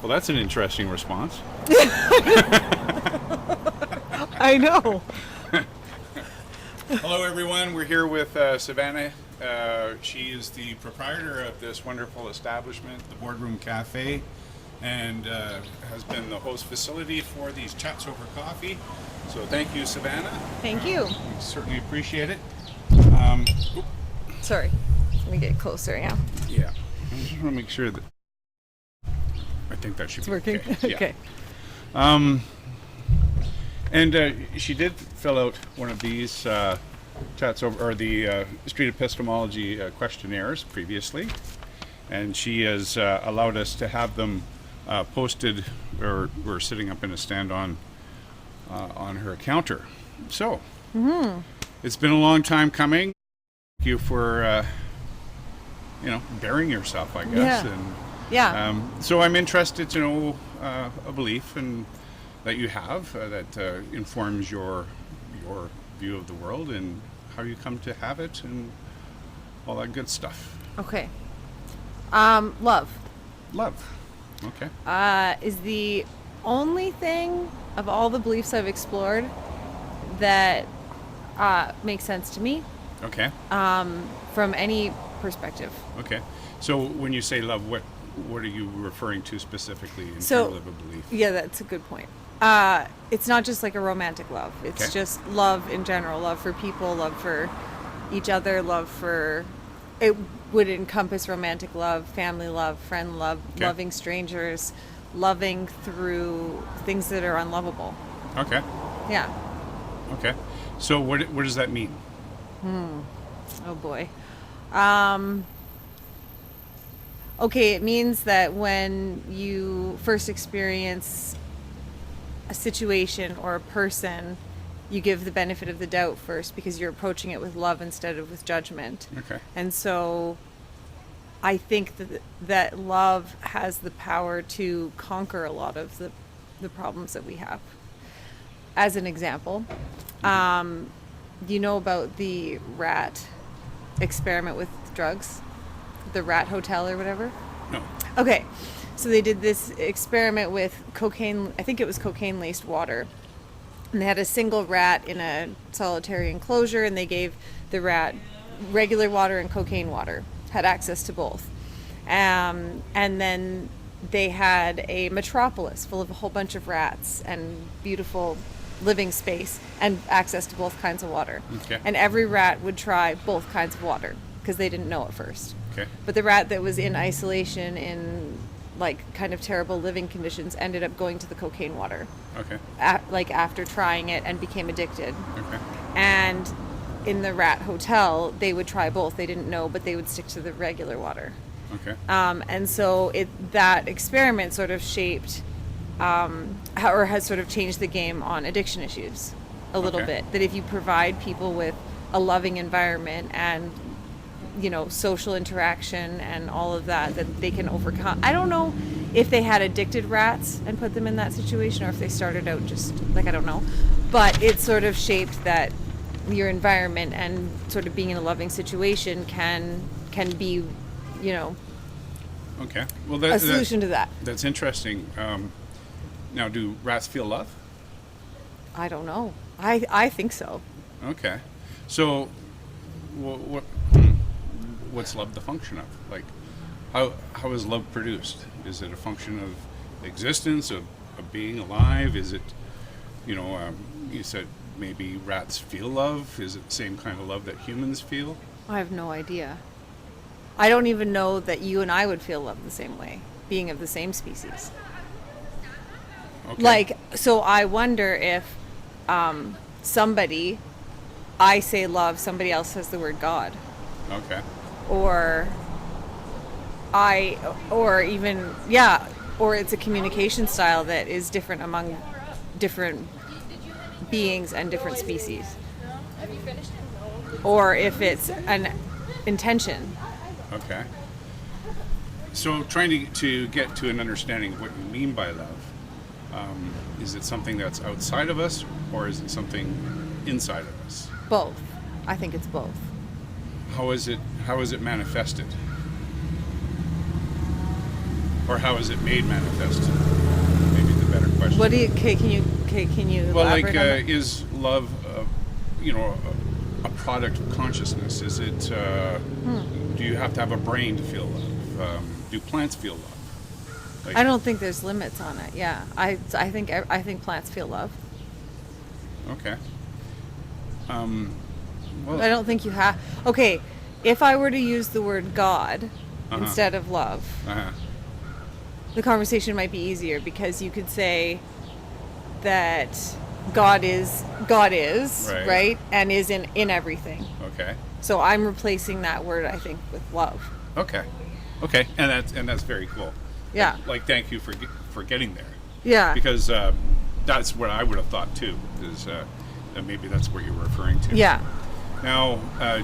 Well, that's an interesting response. I know. Hello, everyone. We're here with Savanna. She is the proprietor of this wonderful establishment, the Boardroom Cafe, and has been the host facility for these chats over coffee. So thank you, Savanna. Thank you. We certainly appreciate it. Sorry. Let me get closer, yeah. Yeah. I just want to make sure that... I think that should It's be working? okay. Yeah. And she did fill out one of these chats over, or the street epistemology questionnaires previously, and she has allowed us to have them posted, or we're sitting up in a stand on her counter. So it's been a long time coming. Thank you for bearing yourself, I guess. Yeah. And Yeah. so I'm interested to know a belief and that you have that informs your view of the world and how you come to have it and all that good stuff. Okay. Love. Love. Okay. Is the only thing of all the beliefs I've explored that makes sense to me Okay. from any perspective. Okay. So when you say love, what are you referring to specifically in So- terms of a belief? Yeah, that's a good point. It's not just like a romantic love. It's Okay. just love in general. Love for people, love for each other, love for... It would encompass romantic love, family love, friend love, Okay. loving strangers, loving through things that are unlovable. Okay. Yeah. Okay. So what does that mean? Oh boy. Okay, it means that when you first experience a situation or a person, you give the benefit of the doubt first because you're approaching it with love instead of with judgment. Okay. And so I think that love has the power to conquer a lot of the problems that we have. As an example, you know about the rat experiment with drugs? The rat hotel or whatever? No. Okay, so they did this experiment with cocaine, I think it was cocaine-laced water. And they had a single rat in a solitary enclosure, and they gave the rat regular water and cocaine water, had access to both. And then they had a metropolis full of a whole bunch of rats and beautiful living space and access to both kinds of water. Okay. And every rat would try both kinds of water because they didn't know at first. Okay. But the rat that was in isolation in like kind of terrible living conditions ended up going to the cocaine water. Okay. After trying it and became addicted. Okay. And in the rat hotel, they would try both. They didn't know, but they would stick to the regular water. Okay. And so that experiment sort of shaped or has sort of changed the game on addiction issues a little Okay. bit. That if you provide people with a loving environment and social interaction and all of that they can overcome. I don't know if they had addicted rats and put them in that situation or if they started out just I don't know. But it sort of shaped that your environment and sort of being in a loving situation can be, Okay. Well, a solution to that. That's interesting. Now, do rats feel love? I don't know. I think so. Okay. So, what's love the function of? Like, how is love produced? Is it a function of existence, of being alive? Is it, you said maybe rats feel love. Is it the same kind of love that humans feel? I have no idea. I don't even know that you and I would feel love the same way, being of the same species. Okay. So I wonder if I say love, somebody else says the word God. Okay. Or it's a communication style that is different among different beings and different species. Or if it's an intention. Okay. So trying to get to an understanding of what you mean by love, is it something that's outside of us or is it something inside of us? Both. I think it's both. How is it manifested? Or how is it made manifest? Maybe the better question. What do you? Can you Well, elaborate like, on that? is love, a product of consciousness? Is it? Do you have to have a brain to feel love? Do plants feel love? Like, I don't think there's limits on it. Yeah, I think plants feel love. Okay. Well, I don't think you have. Okay, if I were to use the word God instead of love, the conversation might be easier, because you could say that God is right, and is in everything. Okay. So I'm replacing that word, I think, with love. Okay. And that's very cool. Yeah. Like, thank you for getting there. Yeah. Because that's what I would have thought too. Is maybe that's what you're referring to. Yeah. Now,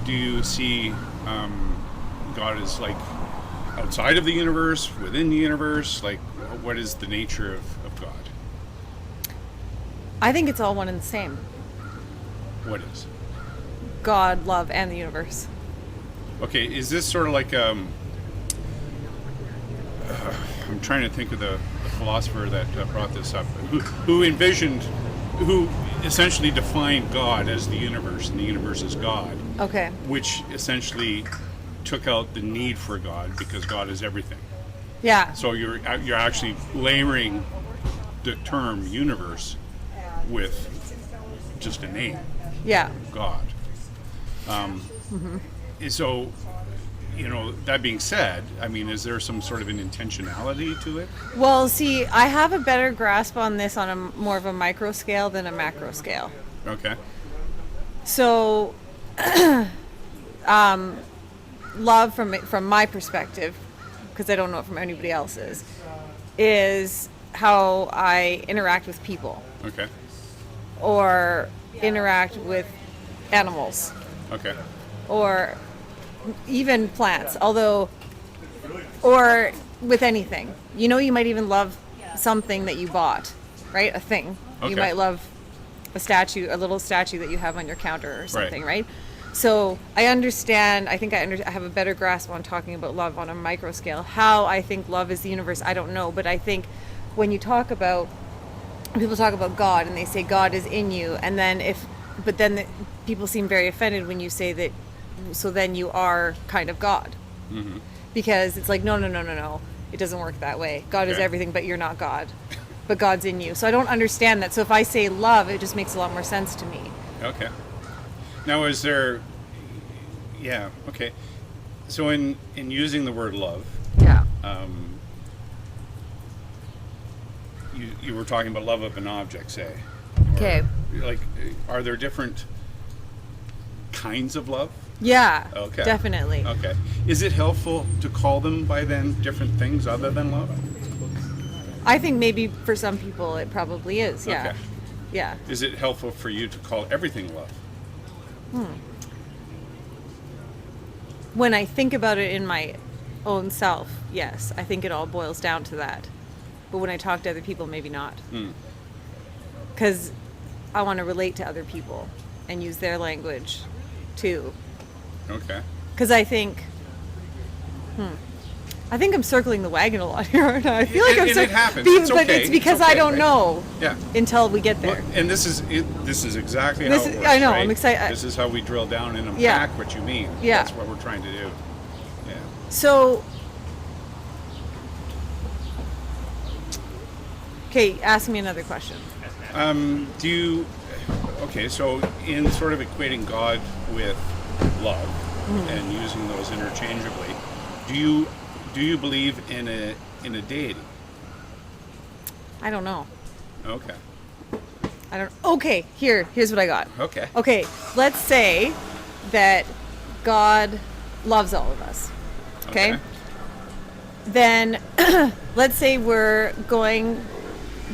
do you see God as like outside of the universe, within the universe? Like, what is the nature of God? I think it's all one and the same. What is? God, love, and the universe. Okay, is this sort of like I'm trying to think of the philosopher that brought this up, who essentially defined God as the universe, and the universe is God. Okay. Which essentially took out the need for God, because God is everything. Yeah. So you're actually layering the term universe with just a name, Yeah. God. So, that being said, I mean, is there some sort of an intentionality to it? Well, see, I have a better grasp on this on a more of a micro scale than a macro scale. Okay. So, love from my perspective, because I don't know it from anybody else's, is how I interact with people Okay. or interact with animals Okay. or even plants, or with anything. You might even love something that you bought, right? A thing. Okay. You might love a little statue that you have on your counter or something, right? So I understand, I have a better grasp on talking about love on a micro scale. How I think love is the universe, I don't know. But I think when people talk about God and they say God is in you, and then people seem very offended when you say that, so then you are kind of God. Mm-hmm. Because it's like, no, it doesn't work that way. God is everything, but you're not God. But God's in you. So I don't understand that. So if I say love, it just makes a lot more sense to me. Okay. Now, is there... Yeah, okay. So in using the word love, Yeah. you were talking about love of an object, say. Okay. Like, are there different kinds of love? Yeah. Okay. Definitely. Okay. Is it helpful to call them by then different things other than love? I think maybe for some people it probably is. Yeah. Okay. Yeah. Is it helpful for you to call everything love? When I think about it in my own self, yes, I think it all boils down to that. But when I talk to other people, maybe not. Because I want to relate to other people and use their language too. Okay. Because I think I'm circling the wagon a lot here, aren't I? I feel like I'm it happens. But It's okay. it's because It's okay, I don't right? know Yeah. until we get there. Well, and this is exactly how it works, I know, right? I'm excited. This is how we drill down and unpack Yeah. what you mean. Yeah. That's what we're trying to do. Yeah. So, okay, ask me another question. So in sort of equating God with love and using those interchangeably, do you believe in a deity? I don't know. Okay. Okay, here's what I got. Okay. Okay, let's say that God loves all of us. Okay? Then let's say we're going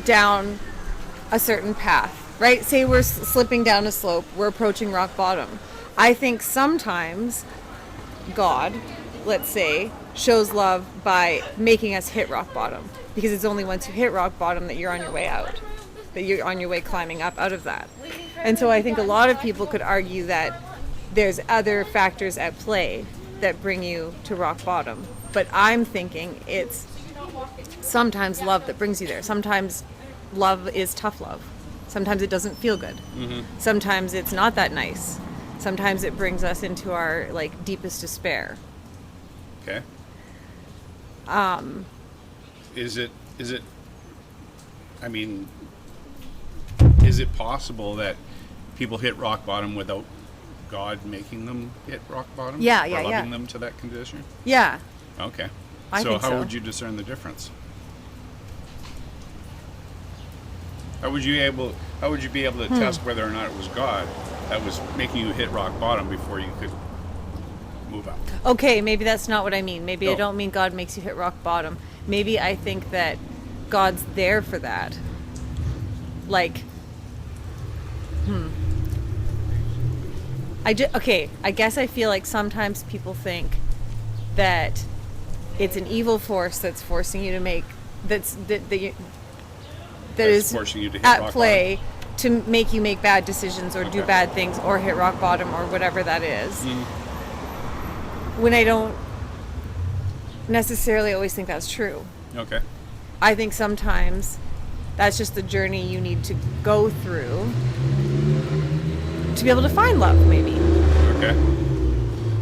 down a certain path, right? Say we're slipping down a slope, we're approaching rock bottom. I think sometimes God, let's say, shows love by making us hit rock bottom, because it's only once you hit rock bottom that you're on your way out, that you're on your way climbing up out of that. And so I think a lot of people could argue that there's other factors at play that bring you to rock bottom. But I'm thinking it's sometimes love that brings you there. Sometimes love is tough love. Sometimes it doesn't feel good. Sometimes it's not that nice. Sometimes it brings us into our like deepest despair. Okay. Is it, I mean, is it possible that people hit rock bottom without God making them hit rock bottom? Yeah, or yeah, loving yeah. them to that condition? Yeah. Okay. I So think how so. would you discern the difference? How would you be able to test whether or not it was God that was making you hit rock bottom before you could move up? Okay, maybe that's not what I mean. Maybe I No. don't mean God makes you hit rock bottom. Maybe I think that God's there for that. Like, I guess I feel like sometimes people think that it's an evil force that's forcing you to make that is forcing you to hit at rock play to make you make bad decisions or do Okay. bad things or hit rock bottom or whatever that is. When I don't necessarily always think that's true. Okay. I think sometimes that's just the journey you need to go through to be able to find love, maybe. Okay.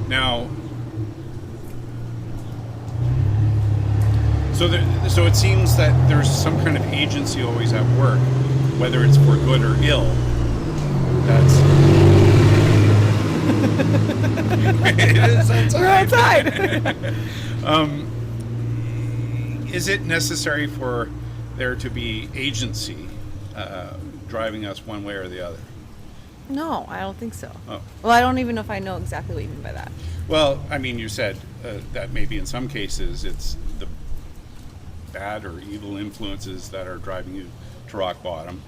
Now, so it seems that there's some kind of agency always at work, whether it's for good or ill. That's it is outside. We're outside. Is it necessary for there to be agency driving us one way or the other? No, I don't think so. Oh. Well, I don't even know if I know exactly what you mean by that. Well, I mean, you said that maybe in some cases it's the bad or evil influences that are driving you to rock bottom,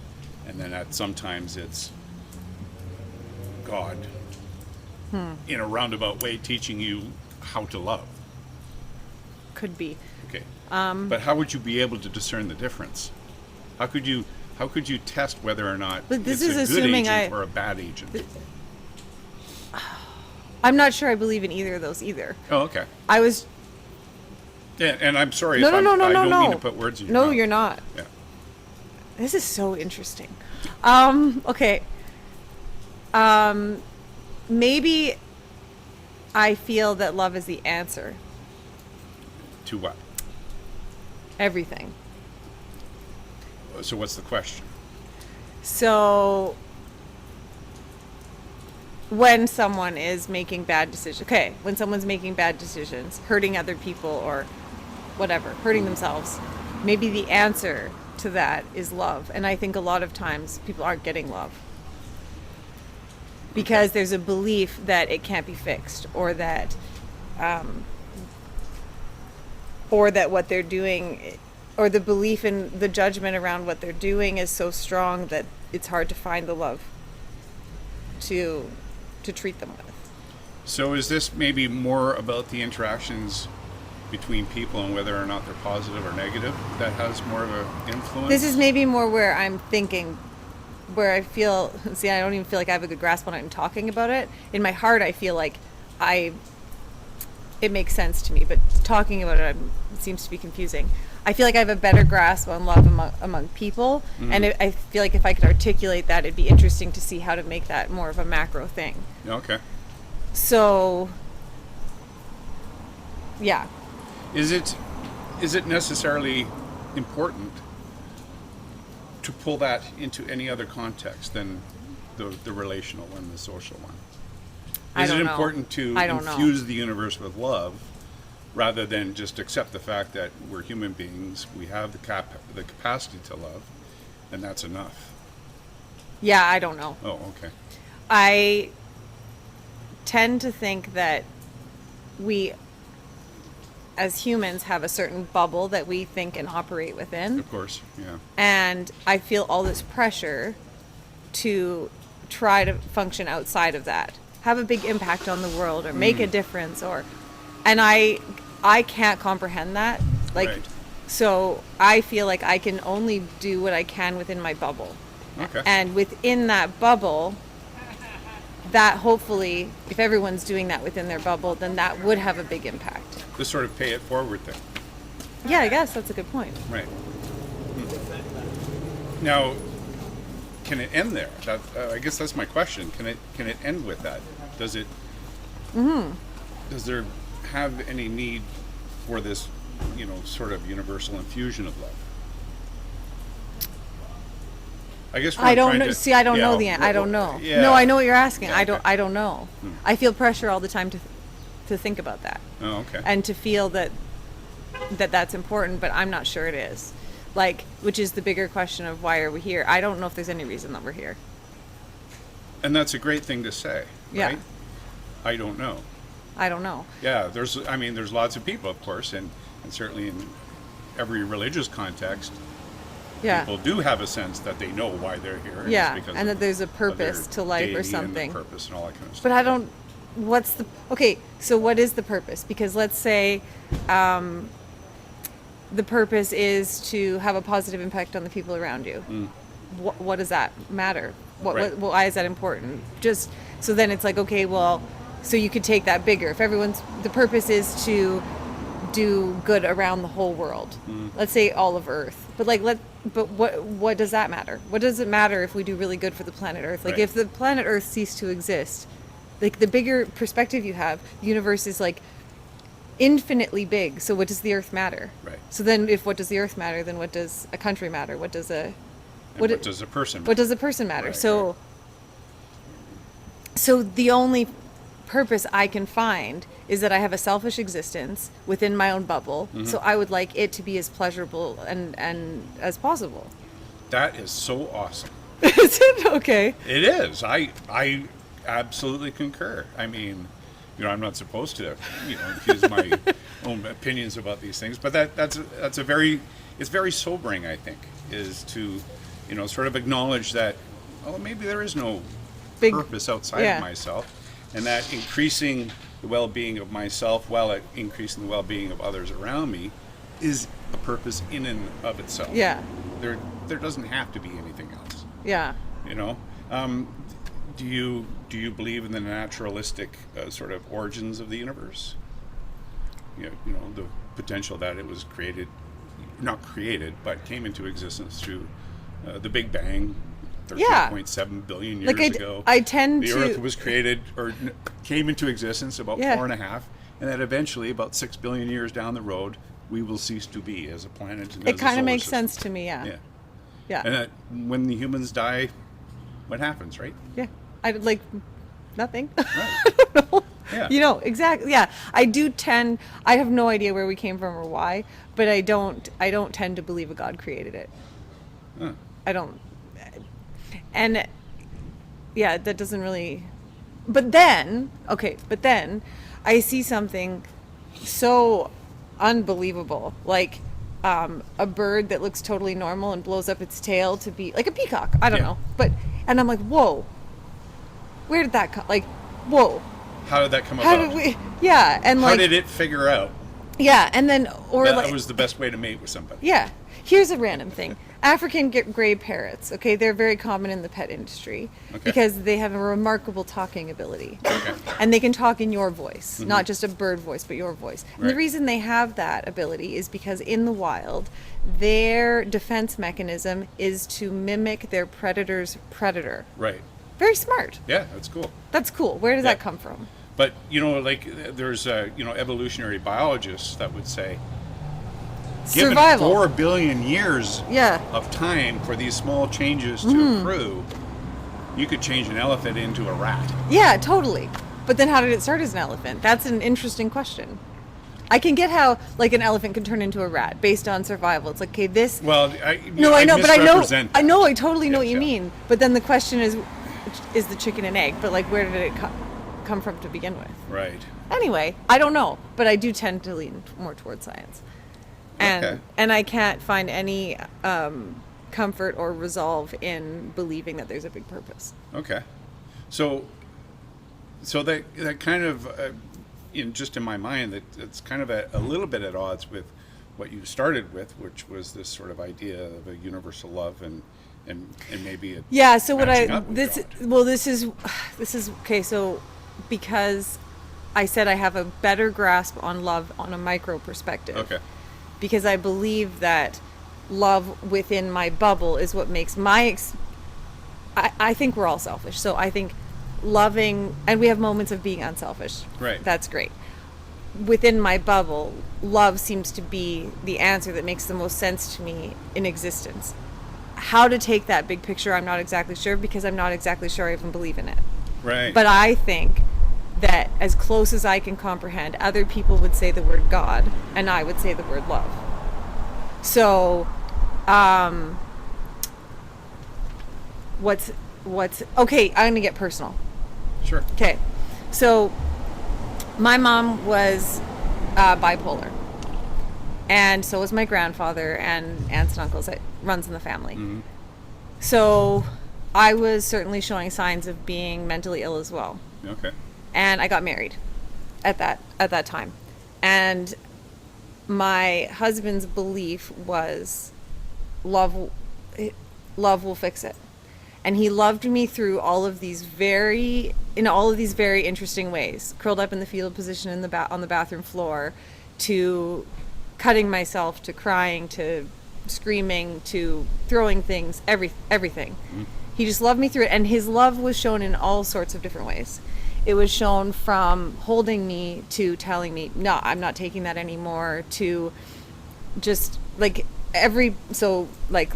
and then sometimes it's God in a roundabout way teaching you how to love. Could be. Okay. But how would you be able to discern the difference? How could you test whether or not But this it's is a good assuming agent or a bad agent? I'm not sure I believe in either of those either. Oh, okay. I was Yeah, and I'm sorry no, if no, no, no, I no, don't no. mean to put words in your No, mouth. you're not. Yeah. This is so interesting. Okay. Maybe I feel that love is the answer. To what? Everything. So what's the question? So when someone is making bad decisions, when someone's making bad decisions, hurting other people or whatever, hurting themselves, maybe the answer to that is love. And I think a lot of times people aren't getting love because there's a belief that it can't be fixed, or that what they're doing, or the belief in the judgment around what they're doing is so strong that it's hard to find the love to treat them with. So is this maybe more about the interactions between people and whether or not they're positive or negative that has more of an influence? This is maybe more where I'm thinking, where I feel, see, I don't even feel like I have a good grasp on it and talking about it. In my heart, I feel like it makes sense to me, but talking about it seems to be confusing. I feel like I have a better grasp on love among people, and I feel like if I could articulate that, it'd be interesting to see how to make that more of a macro thing. Okay. So, yeah. Is it necessarily important to pull that into any other context than the relational one, the social one? Is it important to infuse the universe with love rather than just accept the fact that we're human beings, we have the capacity to love, and that's enough? Yeah, I don't know. Oh, okay. I tend to think that we, as humans, have a certain bubble that we think and operate within. Of course, yeah. And I feel all this pressure to try to function outside of that, have a big impact on the world, or make a difference, and I can't comprehend that. Like, Right. So I feel like I can only do what I can within my bubble. Okay. And within that bubble, that hopefully, if everyone's doing that within their bubble, then that would have a big impact. This sort of pay it forward thing. Yeah, I guess that's a good point. Right. Now, can it end there? That I guess that's my question. Can it end with that? Does it? Does there have any need for this, sort of universal infusion of love? I guess I don't know. See, I don't know the answer. I don't know. Yeah. No, I know what you're asking. Yeah, okay. I don't know. I feel pressure all the time to think about that. Oh, okay. And to feel that's important, but I'm not sure it is. Like, which is the bigger question of why are we here? I don't know if there's any reason that we're here. And that's a great thing to say, Yeah. right? I don't know. I don't know. Yeah, there's lots of people, of course, and certainly in every religious context, Yeah. people do have a sense that they know why they're here. And Yeah, it's because and of- that there's a of purpose their to life or deity and something. the purpose and all that kind of stuff. But I don't. So what is the purpose? Because let's say the purpose is to have a positive impact on the people around you. What does that matter? Right. Why is that important? Just so then it's like, okay, well, so you could take that bigger. If the purpose is to do good around the whole world. Let's say all of Earth. But what does that matter? What does it matter if we do really good for the planet Earth? Like Right. if the planet Earth ceased to exist, like the bigger perspective you have, the universe is like infinitely big. So what does the Earth matter? Right. So then if what does the Earth matter, then what does a country matter? What does a What does a person what does a person matter? Right, So right. so the only purpose I can find is that I have a selfish existence within my own bubble. So I would like it to be as pleasurable and as possible. That is so awesome. Is it okay? It is. I absolutely concur. I mean, I'm not supposed to, infuse my own opinions about these things, but that's a very, it's very sobering, I think, is to, sort of acknowledge that, well, maybe there is no Big- purpose outside yeah. of myself, and that increasing the well-being of myself while increasing the well-being of others around me is a purpose in and of itself. Yeah. There doesn't have to be anything else. Yeah. Do you believe in the naturalistic sort of origins of the universe? The potential that it was created, not created, but came into existence through the Big Bang, 13.7 billion years ago. I tend the to. Earth was created or came into existence about Yeah. 4.5, and that eventually, about 6 billion years down the road, we will cease to be as a planet. And It as a kind of solar makes system. sense to me. Yeah. Yeah. Yeah. And that when the humans die, what happens, right? Yeah. I like nothing. Right. Yeah. Exactly. Yeah. I have no idea where we came from or why, but I don't tend to believe a God created it. Huh. I don't. And yeah, that doesn't really, but then I see something so unbelievable, like a bird that looks totally normal and blows up its tail to be like a peacock. I don't know. And I'm like, whoa, where did that come? Like, whoa. How did that come How about? did we? Yeah, and How like, did it figure out yeah, and then that was the best way to mate with somebody? yeah. Here's a random thing. African gray parrots, okay, they're very common in the pet industry because they have a remarkable talking ability. Okay. And they can talk in your voice, not just a bird voice, but your voice. And the Right. reason they have that ability is because in the wild, their defense mechanism is to mimic their predator's predator. Right. Very smart. Yeah, that's cool. That's cool. Where does Yeah. that come from? But there's evolutionary biologists that would say, given Survival. 4 billion years Yeah. of time for these small changes to accrue, you could change an elephant into a rat. Yeah, totally. But then how did it start as an elephant? That's an interesting question. I can get how like an elephant can turn into a rat based on survival. It's like, okay, this. Well, No, I know, but I misrepresent that. know, I totally know what you Yeah. mean. But then the question is the chicken and egg? But like, where did it come from to begin with? Right. Anyway, I don't know, but I do tend to lean more towards science, Okay. and I can't find any comfort or resolve in believing that there's a big purpose. Okay. So that kind of, just in my mind, that it's kind of a little bit at odds with what you started with, which was this sort of idea of a universal love and maybe it. Yeah. So what matching up with God. this is okay. So because I said I have a better grasp on love on a micro perspective. Okay. because I believe that love within my bubble is what makes I think we're all selfish. So I think loving, and we have moments of being unselfish. Right. That's great. Within my bubble, love seems to be the answer that makes the most sense to me in existence. How to take that big picture, I'm not exactly sure, because I'm not exactly sure I even believe in it. Right. But I think that as close as I can comprehend, other people would say the word God, and I would say the word love. So, what's okay? I'm gonna get personal. Sure. Okay, so my mom was bipolar, and so was my grandfather and aunts and uncles. It runs in the family. Mm-hmm. So I was certainly showing signs of being mentally ill as well. Okay. And I got married at that time, and my husband's belief was love will fix it. And he loved me through all of these very interesting ways. Curled up in the fetal position on the bathroom floor, to cutting myself, to crying, to screaming, to throwing things, everything. Mm-hmm. He just loved me through it, and his love was shown in all sorts of different ways. It was shown from holding me to telling me, no, I'm not taking that anymore, to just like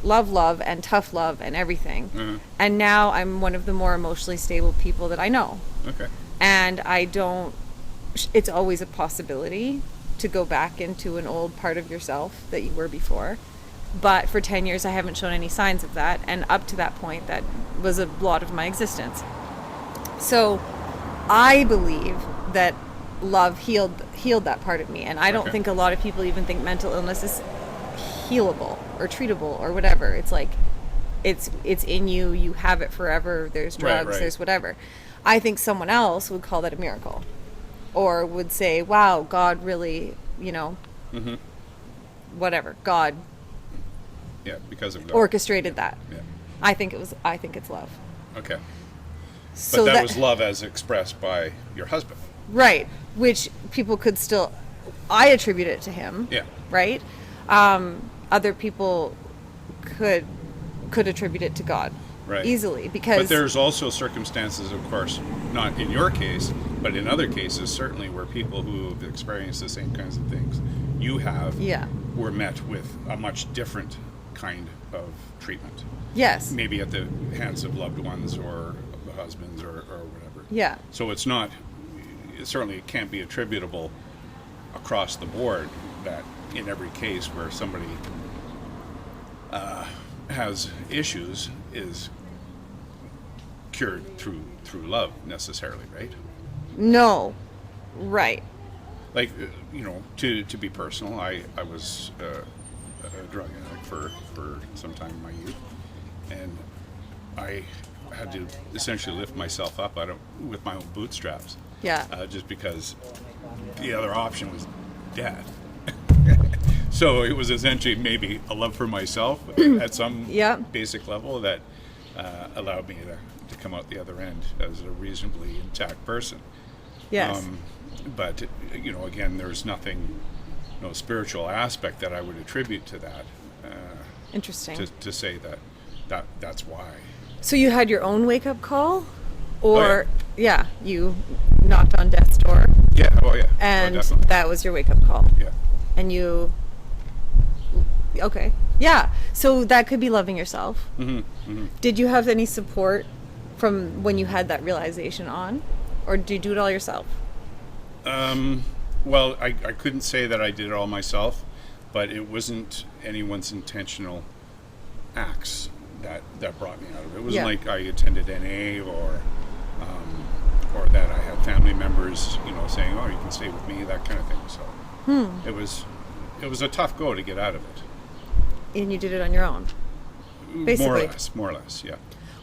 love and tough love and everything. Mm-hmm. And now I'm one of the more emotionally stable people that I know. Okay. And it's always a possibility to go back into an old part of yourself that you were before. But for 10 years, I haven't shown any signs of that. And up to that point, that was a lot of my existence. So I believe that love healed that part of me. And I don't think a lot of people even think mental illness is healable or treatable or whatever. It's like it's in you have it forever. There's drugs, there's whatever. I think someone else would call that a miracle, or would say, wow, God really, mm-hmm. whatever, God because of God orchestrated that. Yeah. I think it's love. Okay. So but that was love as expressed by your husband, right? Which people could still, I attribute it to him. Yeah. Right. Other people could attribute it to God, right, easily, because. But there's also circumstances, of course, not in your case, but in other cases, certainly, where people who have experienced the same kinds of things you have, were met with a much different kind of treatment. Yes. Maybe at the hands of loved ones or husbands or whatever. Yeah. So it certainly can't be attributable across the board that in every case where somebody has issues is cured through love necessarily, right? No. Right. Like, to be personal, I was a drug addict for some time in my youth, and I had to essentially lift myself up with my own bootstraps. Yeah. Just because the other option was death. So it was essentially maybe a love for myself at some basic level that allowed me to come out the other end as a reasonably intact person. Yes. But again, there's no spiritual aspect that I would attribute to that. Interesting. To say that's why. So you had your own wake-up call, or you knocked on death's door. Yeah. Oh yeah. And that was your wake-up call. Yeah. And you. Okay. Yeah. So that could be loving yourself. Mm-hmm. Mm-hmm. Did you have any support from when you had that realization on, or did you do it all yourself? Well, I couldn't say that I did it all myself, but it wasn't anyone's intentional acts that brought me out of it. It wasn't like I attended NA or that I had family members, saying, "Oh, you can stay with me," that kind of thing. So it was a tough go to get out of it. And you did it on your own, basically. More or less, yeah.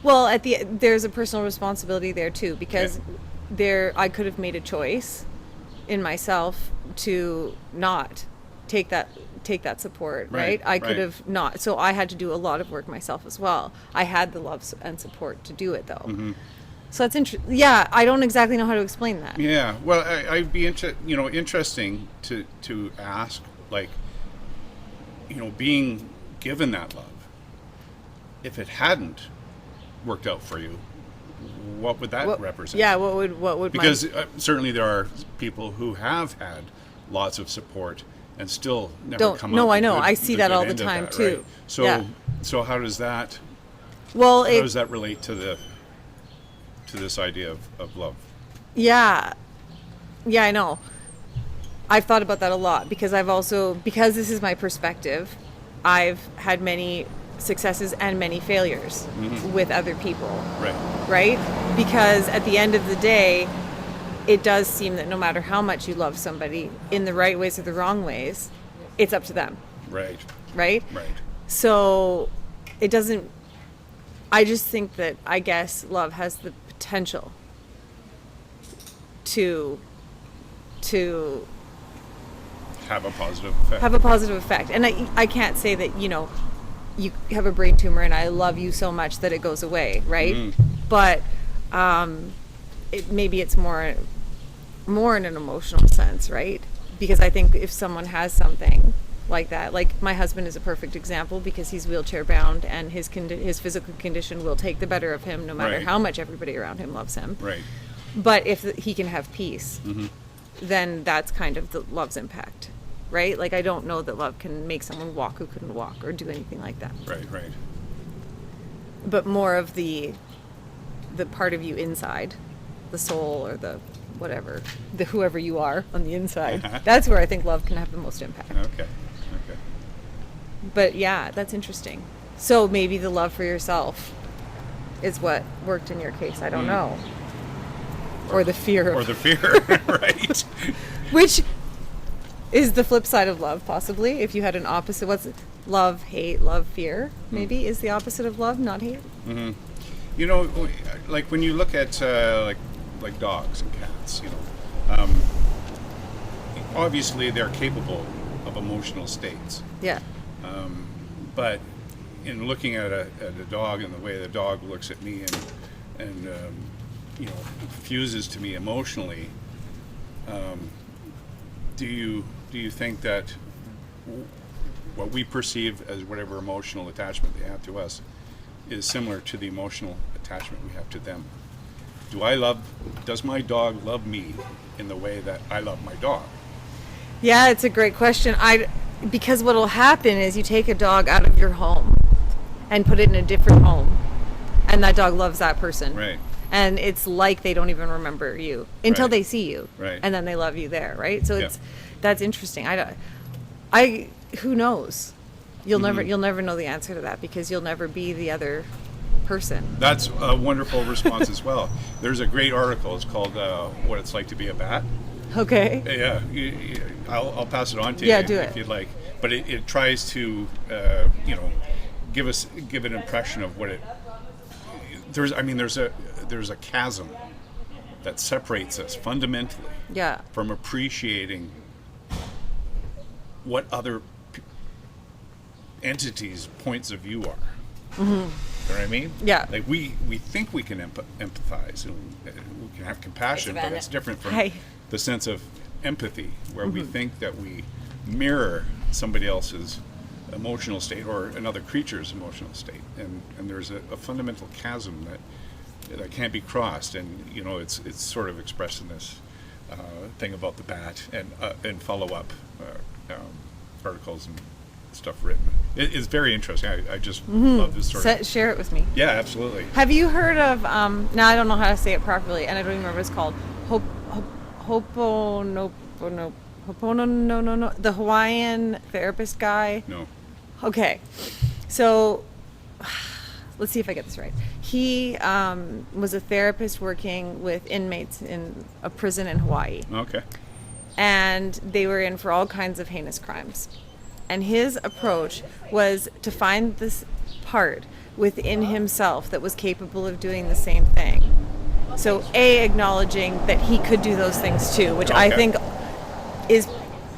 Well, there's a personal responsibility there too, because I could have made a choice in myself to not take that support, right? I could have not. So I had to do a lot of work myself as well. I had the love and support to do it, though. Mm-hmm. So that's interesting. Yeah, I don't exactly know how to explain that. Yeah, well, I'd be interesting to ask, like, being given that love, if it hadn't worked out for you, what would that represent? Yeah, what would because certainly there are people who have had lots of support and still never come out. No, I the know. good- I see the that good all the end of time that, too. right? So Yeah. so how does that Well, how does that relate to this idea of love? Yeah, I know. I've thought about that a lot because because this is my perspective, I've had many successes and many failures with other people, right? Because at the end of the day, it does seem that no matter how much you love somebody, in the right ways or the wrong ways, it's up to them. Right. Right? Right. So it doesn't, I just think that, I guess, love has the potential to Have a positive effect. have a positive effect. And I can't say that, you have a brain tumor and I love you so much that it goes away, right? But maybe it's more in an emotional sense, right? Because I think if someone has something like that, like my husband is a perfect example because he's wheelchair bound and his physical condition will take the better of him no matter how much everybody around him loves him. Right. But if he can have peace, then that's kind of the love's impact, right? Like I don't know that love can make someone walk who couldn't walk or do anything like that. Right. But more of the part of you inside, the soul or the whatever, the whoever you are on the inside. That's where I think love can have the most impact. Okay. But yeah, that's interesting. So maybe the love for yourself is what worked in your case. I don't know. Or the fear of... Or the fear, right. Which is the flip side of love, possibly. If you had an opposite, what's it? Love, hate, love, fear, maybe, is the opposite of love, not hate? Like when you look at like dogs and cats, obviously they're capable of emotional states. Yeah. But in looking at a dog and the way the dog looks at me and fuses to me emotionally, do you think that what we perceive as whatever emotional attachment they have to us is similar to the emotional attachment we have to them? Does my dog love me in the way that I love my dog? Yeah, it's a great question. Because what'll happen is you take a dog out of your home and put it in a different home, and that dog loves that person. Right. And it's like they don't even remember you until they see you, Right. and then they love you there, right? So Yeah. that's interesting. I who knows? You'll never know the answer to that because you'll never be the other person. That's a wonderful response as well. There's a great article. It's called "What It's Like to Be a Bat." Okay. Yeah, I'll pass it on to Yeah, you do if it. you'd like. But it tries to give an impression of what it. There's a chasm that separates us fundamentally Yeah. from appreciating what other entities' points of view are. You know what I mean? Yeah. Like we think we can empathize and we can have compassion, but Savanna. it's different from Hi. the sense of empathy, where we think that we mirror somebody else's emotional state or another creature's emotional state, and there's a fundamental chasm that can't be crossed, and it's sort of expressed in this thing about the bat and follow-up articles and stuff written. It's very interesting. I just love this sort of. Share it with me. Yeah, absolutely. Have you heard of now I don't know how to say it properly and I don't even remember what it's called. Ho'oponopono, the Hawaiian therapist guy. No. Okay. So let's see if I get this right. He was a therapist working with inmates in a prison in Hawaii. Okay. And they were in for all kinds of heinous crimes. And his approach was to find this part within himself that was capable of doing the same thing. So acknowledging that he could do those things too, which I Okay. think is,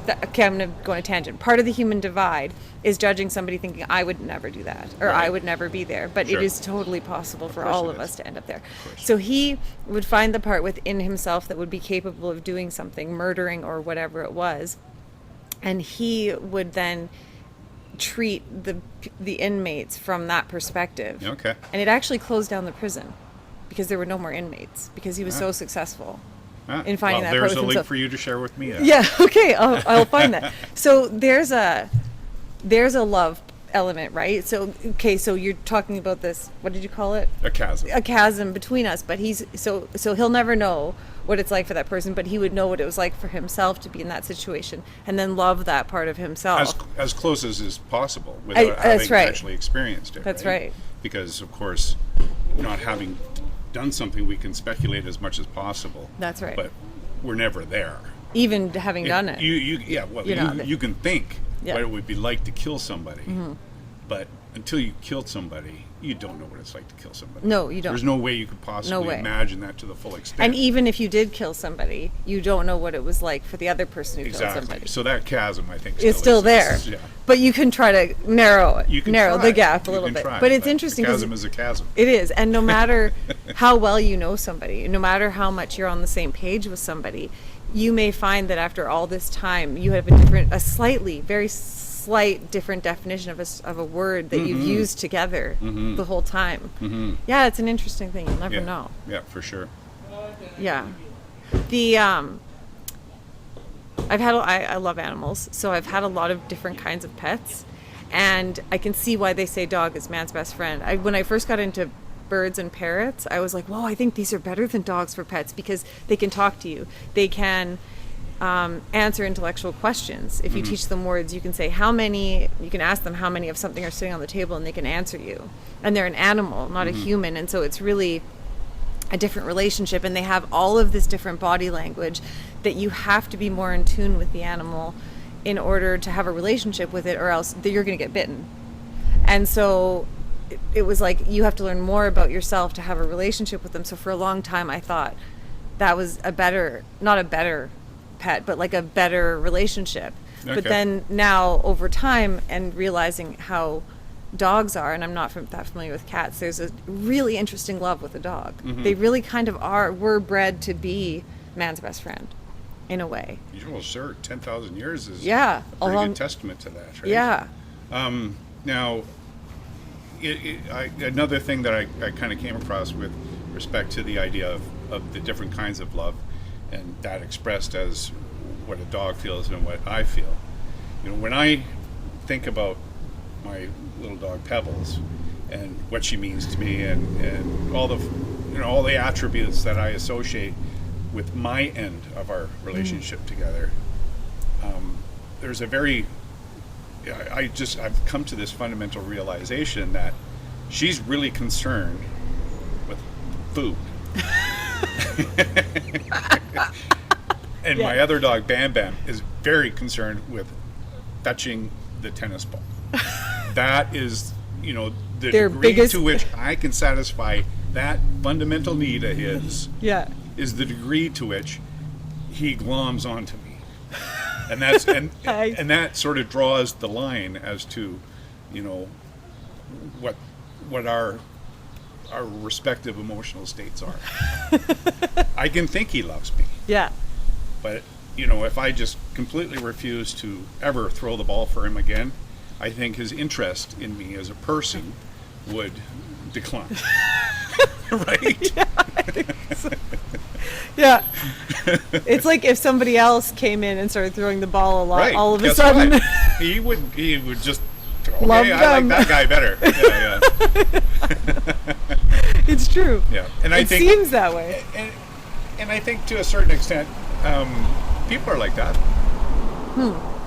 okay, I'm going to go on a tangent. Part of the human divide is judging somebody thinking, I would never do that, or Right. I would never be there. But Sure. it is totally possible for course all it of is. us to end up there. course. So he would find the part within himself that would be capable of doing something, murdering or whatever it was. And he would then treat the inmates from that perspective. Okay. And it actually closed down the prison because there were no more inmates because he was so successful in finding that part there's with a link himself. for you to share with me. Yeah, okay, I'll find that. So there's a love element, right? So you're talking about this, what did you call it? A chasm. A chasm between us, but he's so he'll never know what it's like for that person, but he would know what it was like for himself to be in that situation and then love that part of himself. As close as is possible without having actually experienced it. That's right. Because, of course, not having done something, we can speculate as much as possible. That's right. But we're never there. Even having done it. You can think Yeah. what it would be like to kill somebody. But until you killed somebody, you don't know what it's like to kill somebody. No, you don't. There's no way you could possibly imagine that to the full extent. And even if you did kill somebody, you don't know what it was like for the other person who killed somebody. So that chasm, I think, It's still there. exists. Yeah. But you can try to narrow it, You can narrow try. the gap a You little can bit. try, But it's interesting a because chasm is a chasm. it is. And no matter how well you know somebody, no matter how much you're on the same page with somebody, you may find that after all this time, you have a slightly, very slight different definition of a word that you've used together the whole time. Yeah, it's an interesting thing. You'll never know. Yeah, for sure. Yeah. The I love animals, so I've had a lot of different kinds of pets, and I can see why they say dog is man's best friend. When I first got into birds and parrots, I was like, whoa, I think these are better than dogs for pets because they can talk to you. They can answer intellectual questions. If you teach them words, you can say you can ask them how many of something are sitting on the table and they can answer you. And they're an animal, not a human. And so it's really a different relationship. And they have all of this different body language that you have to be more in tune with the animal in order to have a relationship with it, or else you're going to get bitten. And so it was like you have to learn more about yourself to have a relationship with them. So for a long time, I thought that was not a better pet, but like a better relationship. Okay. But then now over time and realizing how dogs are, and I'm not that familiar with cats, there's a really interesting love with a dog. They really kind of were bred to be man's best friend in a way. Well, sure, 10,000 years is Yeah, a pretty good testament to that, right? Yeah. Now, another thing that I kind of came across with respect to the idea of the different kinds of love, and that expressed as what a dog feels and what I feel. When I think about my little dog Pebbles and what she means to me, and all the attributes that I associate with my end of our relationship together, there's a very I've come to this fundamental realization that she's really concerned with food. And my other dog, Bam Bam, is very concerned with fetching the tennis ball. That is, the Their degree biggest- to which I can satisfy that fundamental need of his Yeah. is the degree to which he gloms onto me. And that's and that sort of draws the line as to, what our respective emotional states are. I can think he loves me, Yeah. but if I just completely refuse to ever throw the ball for him again, I think his interest in me as a person would decline. Right? Yeah. It's like if somebody else came in and started throwing the ball a lot, Right. all of a Guess sudden. what? He would just, Love okay, I them. like that guy better. Yeah. It's true. Yeah. And I It think, seems that way. and I think to a certain extent, people are like that.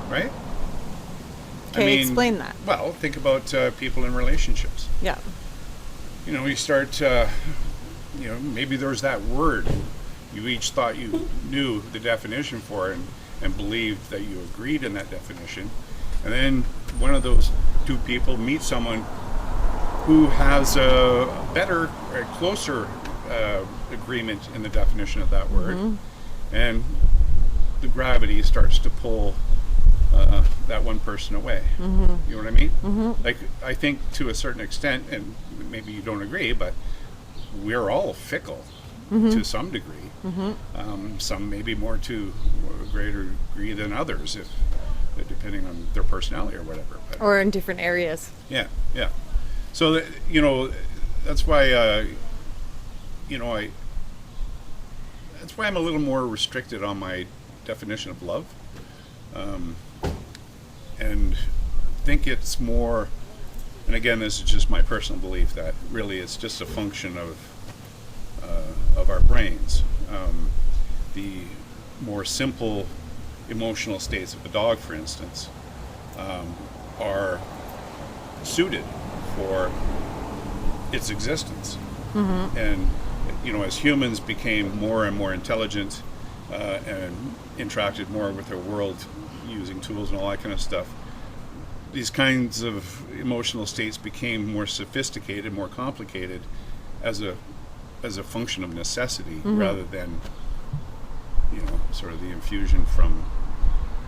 Right? Okay, explain that. Well, think about people in relationships. Yeah. You start, maybe there's that word you each thought you knew the definition for and believed that you agreed in that definition. And then one of those two people meets someone who has a better, a closer agreement in the definition of that word. And the gravity starts to pull that one person away. You know what I mean? Like, I think to a certain extent, and maybe you don't agree, but we're all fickle to some degree. Some maybe more to a greater degree than others. If depending on their personality or whatever. But, Or in different areas. yeah, yeah. So that's why that's why I'm a little more restricted on my definition of love, and think it's more. And again, this is just my personal belief that really it's just a function of our brains. The more simple emotional states of a dog, for instance, are suited for its existence. And as humans became more and more intelligent and interacted more with their world using tools and all that kind of stuff, these kinds of emotional states became more sophisticated, more complicated as a function of necessity rather than sort of the infusion from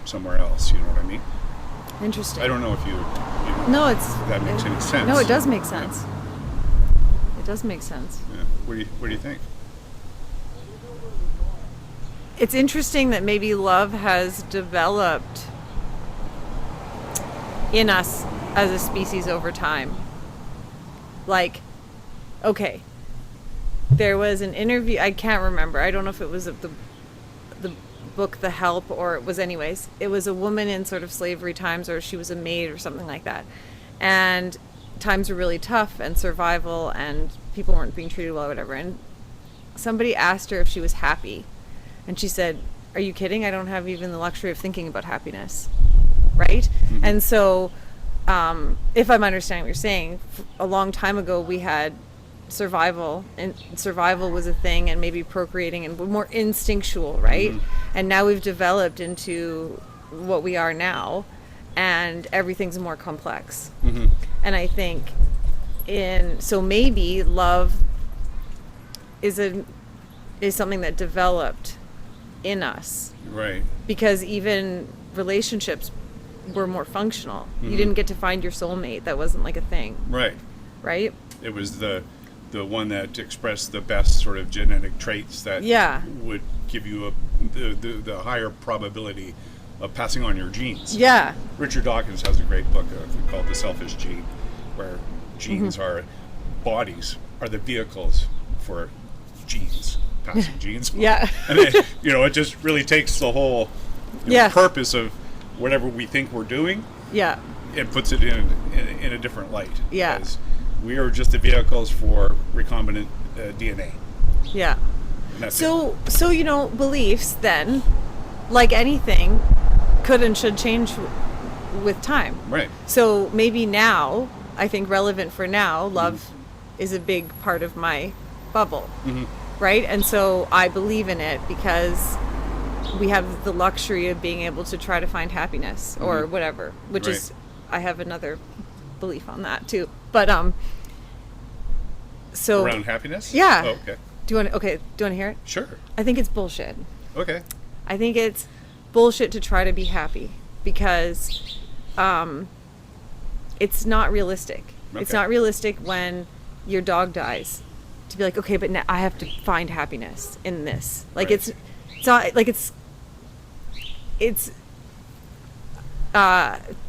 somewhere else. You know what I mean? Interesting. I don't know if No, if that makes any sense. No, it does make sense. It does make sense. Yeah. What do you think? It's interesting that maybe love has developed in us as a species over time. Like, okay, there was an interview, I can't remember, I don't know if it was the book The Help, or it was a woman in sort of slavery times, or she was a maid or something like that, and times were really tough and survival and people weren't being treated well or whatever, and somebody asked her if she was happy, and she said, "Are you kidding? I don't have even the luxury of thinking about happiness." Right? And so if I'm understanding what you're saying, a long time ago we had survival, and survival was a thing, and maybe procreating and more instinctual, right? And now we've developed into what we are now, and everything's more complex. And I think so maybe love is something that developed in us, Right. because even relationships were more functional. You didn't get to find your soulmate. That wasn't like a thing. Right. Right? It was the one that expressed the best sort of genetic traits that would give you the higher probability of passing on your genes. Yeah. Richard Dawkins has a great book called The Selfish Gene, where genes bodies are the vehicles for genes, passing genes on. Yeah. And it just really takes the whole purpose of whatever we think we're doing, and puts it in a different light. Yeah. Because we are just the vehicles for recombinant DNA. Yeah. And that's So beliefs then, like anything, could and should change with time. Right. So maybe now, I think relevant for now, love is a big part of my bubble. Right? And so I believe in it because we have the luxury of being able to try to find happiness or whatever, which is, I have another belief on that too. But so around happiness? Yeah. Oh, okay. Do you want to hear it? Sure. I think it's bullshit. Okay. I think it's bullshit to try to be happy because it's not realistic. Okay. It's not realistic when your dog dies to be like, okay, but now I have to find happiness in this. Like Right. it's not like it's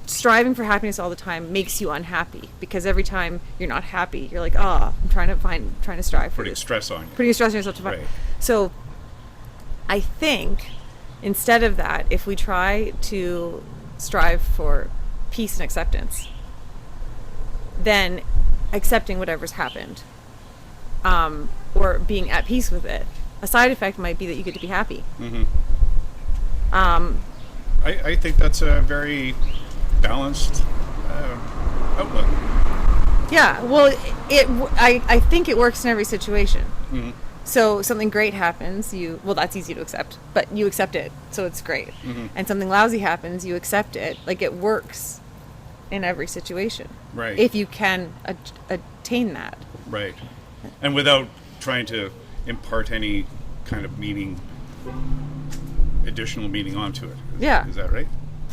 striving for happiness all the time makes you unhappy, because every time you're not happy, you're like, I'm trying to strive for Putting this. stress on you. Putting stress on yourself to find. Right. So I think instead of that, if we try to strive for peace and acceptance, then accepting whatever's happened, or being at peace with it, a side effect might be that you get to be happy. I think that's a very balanced outlook. Yeah, well, I think it works in every situation. So something great happens, that's easy to accept, but you accept it, so it's great. And something lousy happens, you accept it. Like, it works in every situation. Right. If you can attain that. Right. And without trying to impart any kind of meaning, additional meaning onto it. Yeah. Is that right?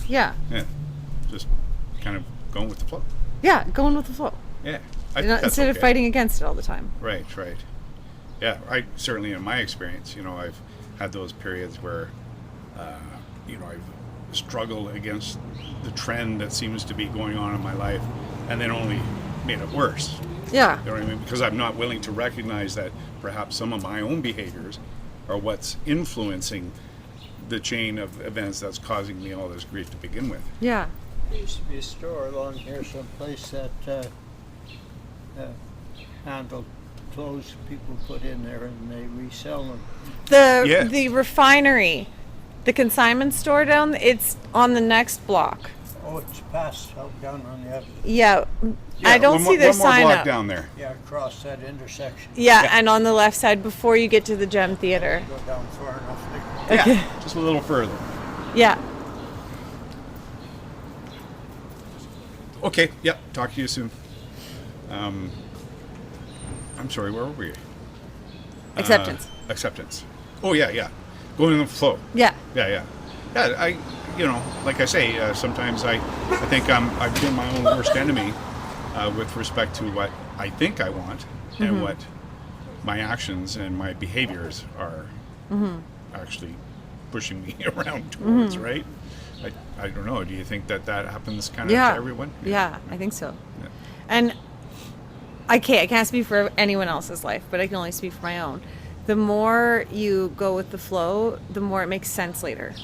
Yeah. Yeah. Just kind of going with the flow. Yeah, going with the flow. Yeah. I think that's Instead of okay. fighting against it all the time. Right. Yeah, I certainly, in my experience, I've had those periods where, I've struggle against the trend that seems to be going on in my life, and then only made it worse. Yeah. You know what I mean? Because I'm not willing to recognize that perhaps some of my own behaviors are what's influencing the chain of events that's causing me all this grief to begin with. Yeah. There used to be a store along here someplace that handled clothes people put in there and they resell them. The refinery, the consignment store it's on the next block. Oh, it's past out down on the other. Yeah. Yeah, I don't see their one more sign block up. down there. Yeah, across that intersection. Yeah, Yeah. and on the left side before you get to the Gem Theater. Go down far enough. Yeah, just a little further. Yeah. Okay, yep, talk to you soon. I'm sorry, where were we? Acceptance. Acceptance. Oh, yeah. Going with the flow. Yeah. Yeah, like I say, sometimes I think I've been my own worst enemy with respect to what I think I want and what my actions and my behaviors are actually pushing me around towards, right? I don't know. Do you think that happens kind of to everyone? Yeah, I think so. Yeah. And I can't speak for anyone else's life, but I can only speak for my own. The more you go with the flow, the more it makes sense later.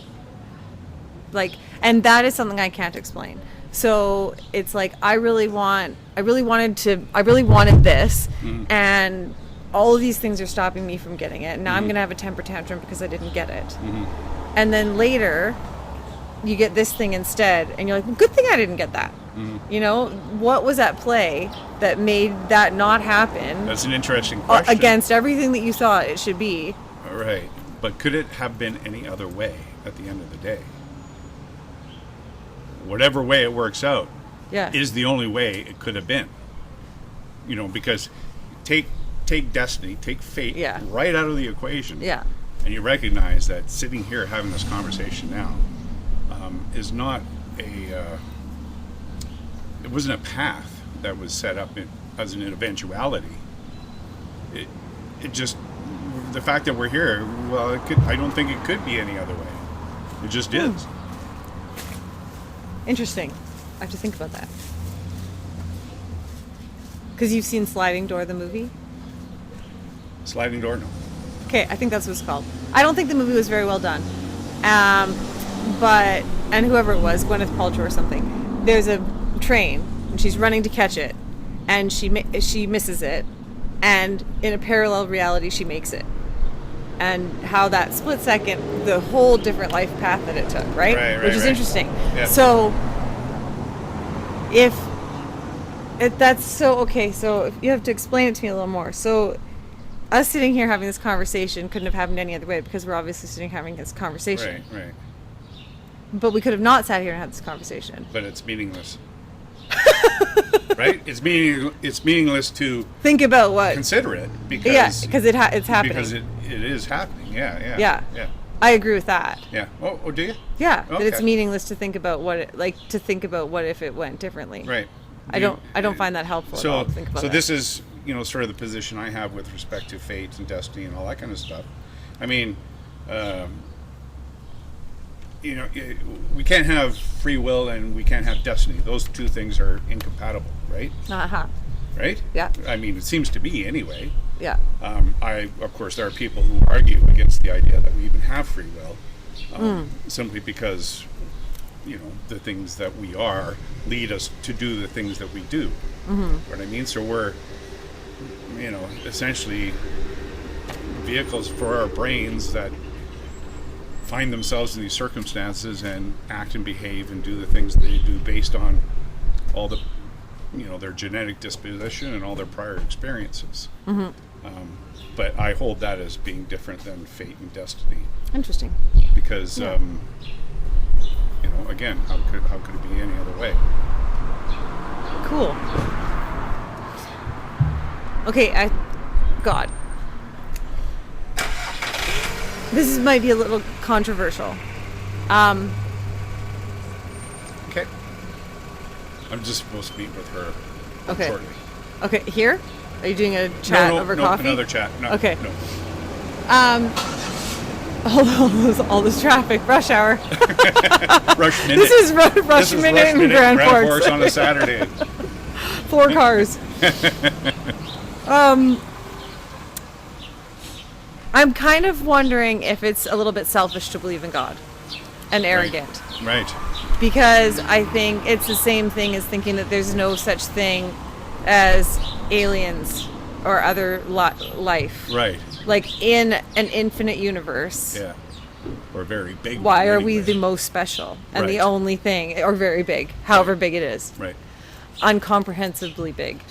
And that is something I can't explain. So it's like I really wanted this, and all of these things are stopping me from getting it. Now I'm gonna have a temper tantrum because I didn't get it. And then later, you get this thing instead, and you're like, well, good thing I didn't get that. You know, what was at play that made that not happen? That's an interesting question. Against everything that you thought it should be. All right. But could it have been any other way at the end of the day? Whatever way it works out is the only way it could have been. You know, because take destiny, take fate right out of the equation. Yeah. And you recognize that sitting here having this conversation now is not it wasn't a path that was set up as an eventuality. It just, the fact that we're here, well, I don't think it could be any other way. It just is. Interesting. I have to think about that. Because you've seen Sliding Door, the movie? Sliding Door, no. Okay, I think that's what it's called. I don't think the movie was very well done. And whoever it was, Gwyneth Paltrow or something, there's a train, and she's running to catch it, and she misses it, and in a parallel reality, she makes it. And how that split second, the whole different life path that it took, right? Which is interesting. Yeah. So, if you have to explain it to me a little more. So, us sitting here having this conversation couldn't have happened any other way because we're obviously sitting having this conversation. Right. But we could have not sat here and had this conversation. But it's meaningless. Right? It's meaningless to think about what consider it because because it's happening. Because it is happening. Yeah. I agree with that. Yeah. Oh, do you? Yeah, Okay. that it's meaningless to think about what if it went differently. Right. I don't find that helpful at all to think about that. This is, sort of the position I have with respect to fate and destiny and all that kind of stuff. I mean, we can't have free will and we can't have destiny. Those two things are incompatible, right? Right? Yeah. I mean, it seems to be anyway. Yeah. Of course, there are people who argue against the idea that we even have free will, simply because, the things that we are lead us to do the things that we do. What I mean? So we're, essentially vehicles for our brains that find themselves in these circumstances and act and behave and do the things that they do based on all the, their genetic disposition and all their prior experiences. But I hold that as being different than fate and destiny. Interesting. Because, again, how could it be any other way? Cool. Okay, God. This might be a little controversial. Okay. I'm just supposed to meet with her Okay. shortly. Okay, here? Are you doing a chat over coffee? Another chat. No, Okay. No. all this traffic, rush hour. Rush minute. This is rush This is minute in Grand Forks. on a Saturday. 4 cars. I'm kind of wondering if it's a little bit selfish to believe in God and arrogant. Right. Because I think it's the same thing as thinking that there's no such thing as aliens or other life. Right. Like in an infinite universe. Yeah. Or very big. Why are we anyway. the most special and Right. the only thing, or very big, however big it is, Right. uncomprehensibly big?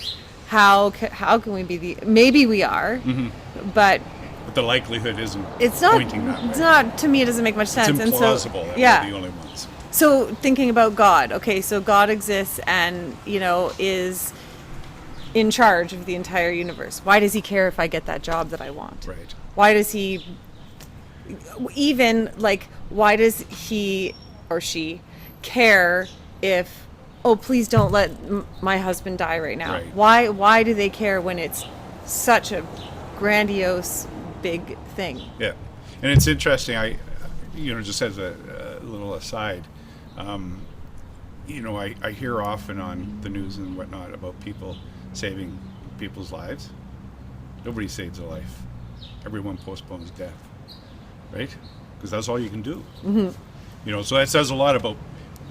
How can we be the? Maybe we are, but But the likelihood isn't it's not. pointing that way. It's not, to me. It doesn't make much sense. It's And implausible so, that yeah. we're the only ones. So thinking about God, okay, so God exists and, is in charge of the entire universe. Why does he care if I get that job that I want? Right. Why does he, even, like, why does he or she care if, oh, please don't let my husband die right now? Right. Why do they care when it's such a grandiose, big thing? Yeah. And it's interesting, just as a little aside, I hear often on the news and whatnot about people saving people's lives. Nobody saves a life. Everyone postpones death, right? Because that's all you can do. Mm-hmm. So that says a lot about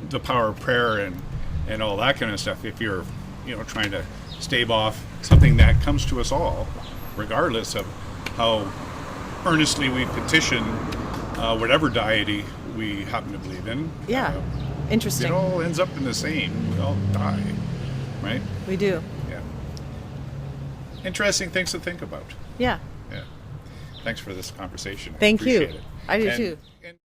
the power of prayer and all that kind of stuff. If you're, trying to stave off something that comes to us all, regardless of how earnestly we petition whatever deity we happen to believe in. Yeah. Interesting. It all ends up in the same. We all die, right? We do. Yeah. Interesting things to think about. Yeah. Yeah. Thanks for this conversation. I Thank you. appreciate it. I do And- too. and-